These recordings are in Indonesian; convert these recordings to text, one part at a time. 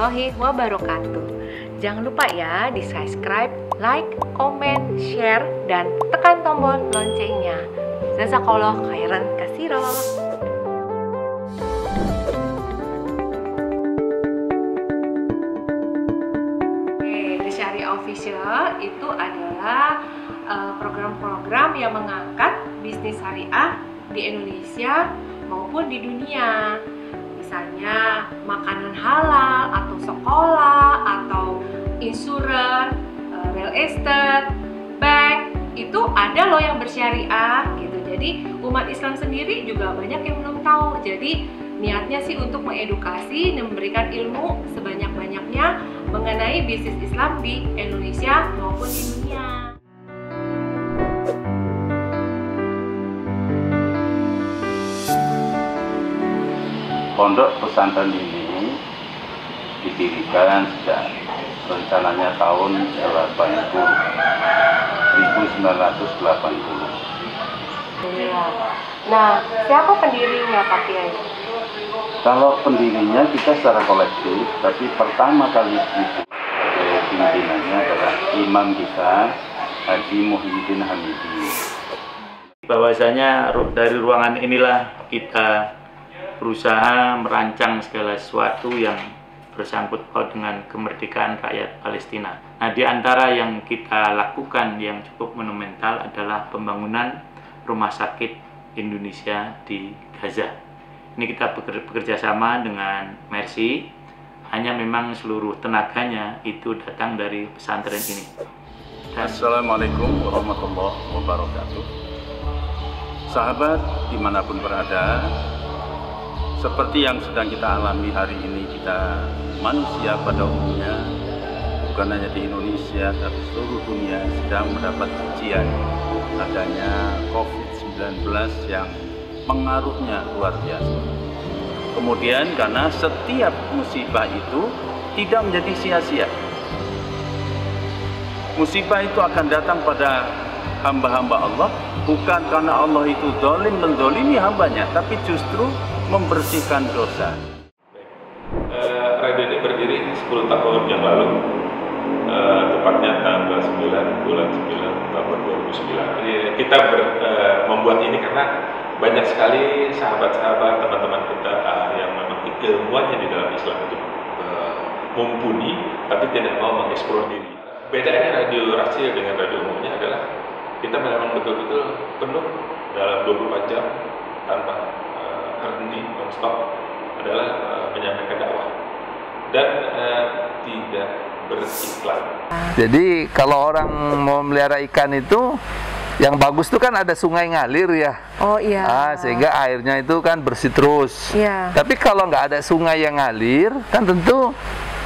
warahmatullahi wabarakatuh. Jangan lupa ya di subscribe, like, komen, share, dan tekan tombol loncengnya. Jazakallah khairan katsira. The Syariah Official itu adalah program-program yang mengangkat bisnis syariah di Indonesia maupun di dunia. Misalnya makanan halal atau sekolah atau insuran, real estate, bank, itu ada loh yang bersyariah gitu. Jadi umat Islam sendiri juga banyak yang belum tahu. Jadi niatnya sih untuk mengedukasi dan memberikan ilmu sebanyak-banyaknya mengenai bisnis Islam di Indonesia maupun di dunia. Pondok pesantren ini didirikan sejak rencananya tahun 1980. Nah, siapa pendirinya Pak Kiai? Kalau pendirinya kita secara kolektif, tapi pertama kali itu pimpinannya adalah imam kita, Haji Muhyiddin Hamidi. Bahwasanya dari ruangan inilah kita berusaha merancang segala sesuatu yang bersangkut paut dengan kemerdekaan rakyat Palestina. Nah, di antara yang kita lakukan yang cukup monumental adalah pembangunan rumah sakit Indonesia di Gaza. Ini kita bekerja sama dengan Mercy, hanya memang seluruh tenaganya itu datang dari pesantren ini. Assalamualaikum warahmatullahi wabarakatuh. Sahabat dimanapun berada, seperti yang sedang kita alami hari ini, kita manusia pada umumnya, bukan hanya di Indonesia, tapi seluruh dunia sedang mendapat ujian adanya COVID-19 yang pengaruhnya luar biasa. Kemudian karena setiap musibah itu tidak menjadi sia-sia. Musibah itu akan datang pada hamba-hamba Allah, bukan karena Allah itu zalim menzalimi hambanya, tapi justru membersihkan dosa. Radio ini berdiri 10 tahun yang lalu, tepatnya tanggal 9 bulan 9 tahun 2009. Jadi kita membuat ini karena banyak sekali sahabat-sahabat, teman-teman kita yang memang ilmuannya di dalam Islam itu mumpuni, tapi tidak mau mengeksplor diri. Bedanya radio Rasil dengan radio umumnya adalah kita memang betul-betul penuh dalam 24 jam tanpa berhenti, non-stop, adalah menyampaikan dakwah dan tidak beriklan. Jadi kalau orang mau melihara ikan itu yang bagus itu kan ada sungai ngalir ya. Oh iya. Sehingga airnya itu kan bersih terus. Iya. Tapi kalau nggak ada sungai yang ngalir, kan tentu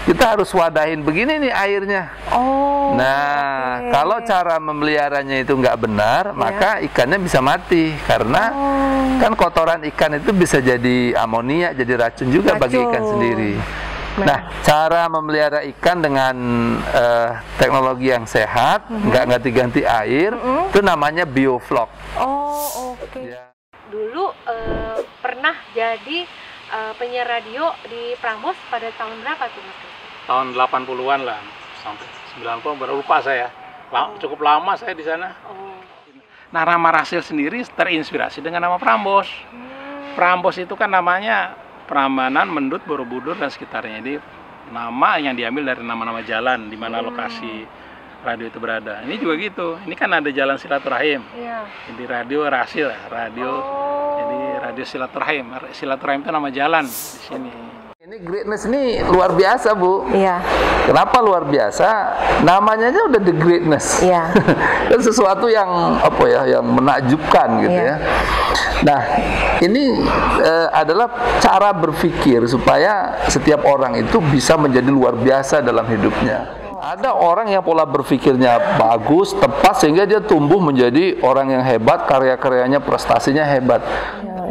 kita harus wadahin begini nih airnya. Oh. Nah, kalau cara memeliharanya itu nggak benar, maka ikannya bisa mati karena kan kotoran ikan itu bisa jadi amonia, jadi racun juga bagi ikan sendiri. Nah, cara memelihara ikan dengan teknologi yang sehat, nggak ganti-ganti air, itu namanya bioflok. Oh, oke. Ya. Dulu pernah jadi penyiar radio di Prambors pada tahun berapa tuh Mas? Tahun 80-an lah, sampai 90-an baru lupa saya. Cukup lama saya di sana. Oh. Nah, nama Rasil sendiri terinspirasi dengan nama Prambors. Prambors itu kan namanya Prambanan, Mendut, Borobudur dan sekitarnya. Jadi nama yang diambil dari nama-nama jalan di mana lokasi radio itu berada. Ini juga gitu. Ini kan ada jalan silaturahim. Iya. Jadi radio Rasil, jadi radio silaturahim. Silaturahim itu nama jalan di sini. Ini greatness ini luar biasa, Bu. Iya. Kenapa luar biasa? Namanya aja udah the greatness. Iya. Kan sesuatu yang apa ya, yang menakjubkan gitu ya. Nah, ini adalah cara berpikir supaya setiap orang itu bisa menjadi luar biasa dalam hidupnya. Ada orang yang pola berpikirnya bagus, tepat, sehingga dia tumbuh menjadi orang yang hebat, karya-karyanya, prestasinya hebat.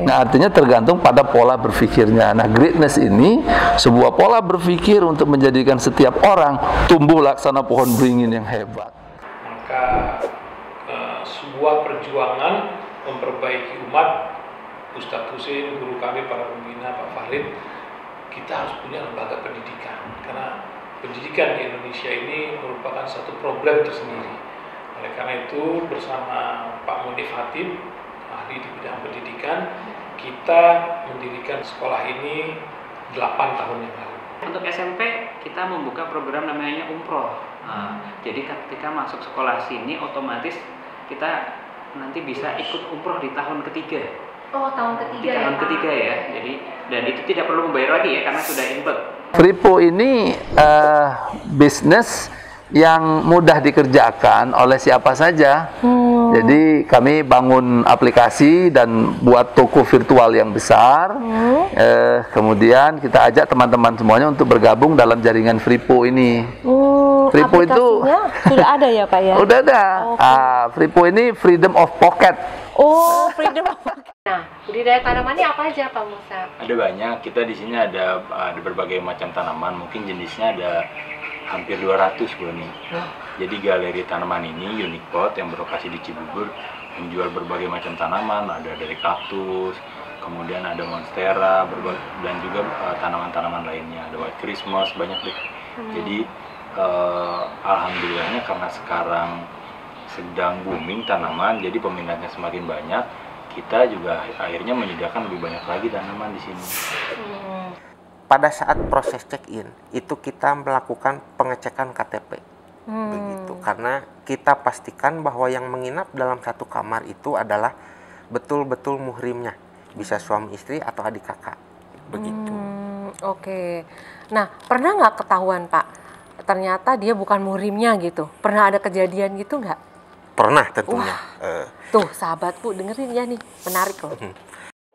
Nah, artinya tergantung pada pola berpikirnya. Nah, greatness ini sebuah pola berpikir untuk menjadikan setiap orang tumbuh laksana pohon beringin yang hebat. Maka sebuah perjuangan memperbaiki umat, Ustadz Husein, guru kami, para pembina, Pak Farid, kita harus punya lembaga pendidikan, karena pendidikan di Indonesia ini merupakan satu problem tersendiri. Oleh karena itu, bersama Pak Munif Hatib, ahli di bidang pendidikan, kita mendirikan sekolah ini 8 tahun yang lalu. Untuk SMP kita membuka program namanya Umroh. Jadi ketika masuk sekolah sini otomatis kita nanti bisa ikut umroh di tahun ketiga. Oh, tahun ketiga. Di tahun ketiga ya. Jadi dan itu tidak perlu membayar lagi ya karena sudah input. Fripo ini bisnis yang mudah dikerjakan oleh siapa saja. Jadi kami bangun aplikasi dan buat toko virtual yang besar. Kemudian kita ajak teman-teman semuanya untuk bergabung dalam jaringan Fripo ini. Fripo itu sudah ada ya Pak ya? Udah ada. Fripo ini Freedom of Pocket. Oh, Freedom of Pocket. Nah, budidaya tanamannya apa aja Pak Musa? Ada banyak. Kita di sini ada berbagai macam tanaman. Mungkin jenisnya ada hampir 200 Bu nih. Jadi galeri tanaman ini Unique Pot yang berlokasi di Cibubur menjual berbagai macam tanaman, ada dari kaktus, kemudian ada monstera, dan juga tanaman-tanaman lainnya, ada white Christmas, banyak deh. Jadi alhamdulillahnya karena sekarang sedang booming tanaman, jadi peminatnya semakin banyak, kita juga akhirnya menyediakan lebih banyak lagi tanaman di sini. Pada saat proses check-in itu kita melakukan pengecekan KTP, begitu, karena kita pastikan bahwa yang menginap dalam satu kamar itu adalah betul-betul muhrimnya, bisa suami istri atau adik kakak, begitu. Oke. Nah, pernah nggak ketahuan Pak? Ternyata dia bukan muhrimnya gitu. Pernah ada kejadian gitu nggak? Pernah tentunya. Tuh sahabatku dengerin ya nih, menarik loh.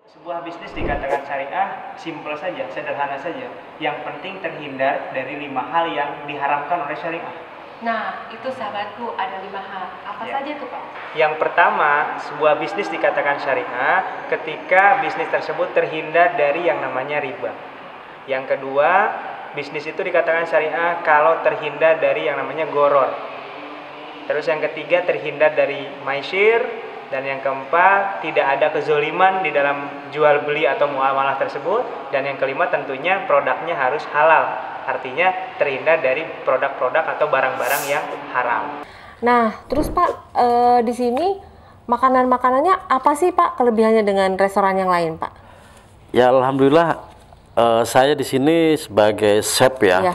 Sebuah bisnis dikatakan syariah, simpel saja, sederhana saja. Yang penting terhindar dari 5 hal yang diharamkan oleh syariah. Nah, itu sahabatku ada 5 hal. Apa saja tuh Pak? Yang pertama, sebuah bisnis dikatakan syariah ketika bisnis tersebut terhindar dari yang namanya riba. Yang kedua, bisnis itu dikatakan syariah kalau terhindar dari yang namanya goror. Terus yang ketiga, terhindar dari maisir. Dan yang keempat, tidak ada kezoliman di dalam jual beli atau muamalah tersebut. Dan yang kelima, tentunya produknya harus halal. Artinya terhindar dari produk-produk atau barang-barang yang haram. Nah, terus Pak, di sini makanan-makanannya apa sih Pak kelebihannya dengan restoran yang lain Pak? Ya alhamdulillah, saya di sini sebagai chef ya.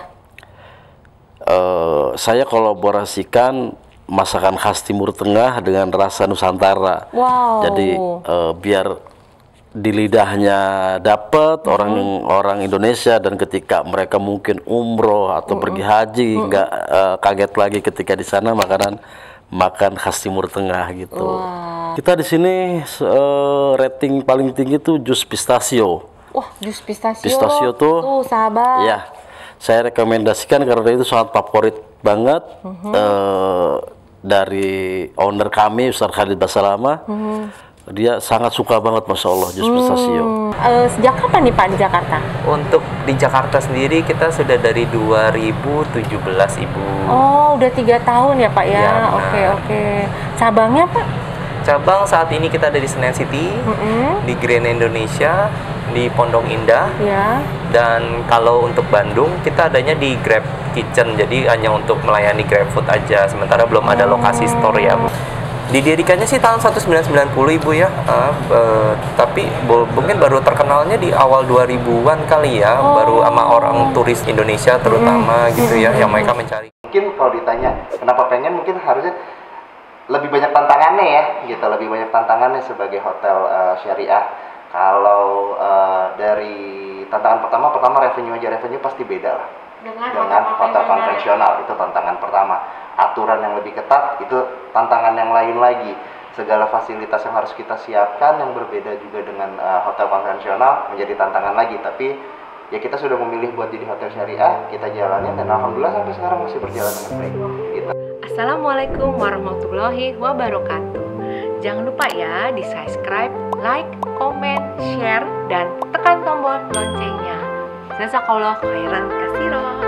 Saya kolaborasikan masakan khas Timur Tengah dengan rasa Nusantara. Wow. Jadi biar di lidahnya dapat orang Indonesia, dan ketika mereka mungkin umroh atau pergi haji nggak kaget lagi ketika di sana makan khas Timur Tengah gitu. Wow. Kita di sini rating paling tinggi tuh jus pistachio. Wah, jus pistachio. Pistachio tuh sahabat. Ya, saya rekomendasikan karena itu sangat favorit banget. Dari owner kami Ustaz Khalid Basalama, dia sangat suka banget, Masya Allah, jus pistachio. Sejak kapan nih Pak di Jakarta? Untuk di Jakarta sendiri kita sudah dari 2017 Ibu. Oh, udah 3 tahun ya Pak ya? Ya, oke. Cabangnya Pak? Cabang saat ini kita ada di Senen City, di Grand Indonesia, di Pondok Indah. Ya. Dan kalau untuk Bandung kita adanya di Grab Kitchen, jadi hanya untuk melayani GrabFood aja, sementara belum ada lokasi store ya Bu. Didirikannya sih tahun 1990 Ibu ya, tapi mungkin baru terkenalnya di awal 2000-an kali ya, baru sama orang turis Indonesia terutama gitu ya, yang mereka mencari. Mungkin kalau ditanya kenapa pengen, mungkin harusnya lebih banyak tantangannya ya, gitu, lebih banyak tantangannya sebagai hotel syariah. Kalau dari tantangan pertama revenue pasti beda lah dengan hotel konvensional, itu tantangan pertama. Aturan yang lebih ketat itu tantangan yang lain lagi. Segala fasilitas yang harus kita siapkan yang berbeda juga dengan hotel konvensional menjadi tantangan lagi. Tapi ya kita sudah memilih buat jadi hotel syariah, kita jalanin, dan alhamdulillah sampai sekarang masih berjalan dengan baik. Gitu. Assalamualaikum warahmatullahi wabarakatuh. Jangan lupa ya di subscribe, like, komen, share, dan tekan tombol loncengnya. Jazakallah khairan katsiran.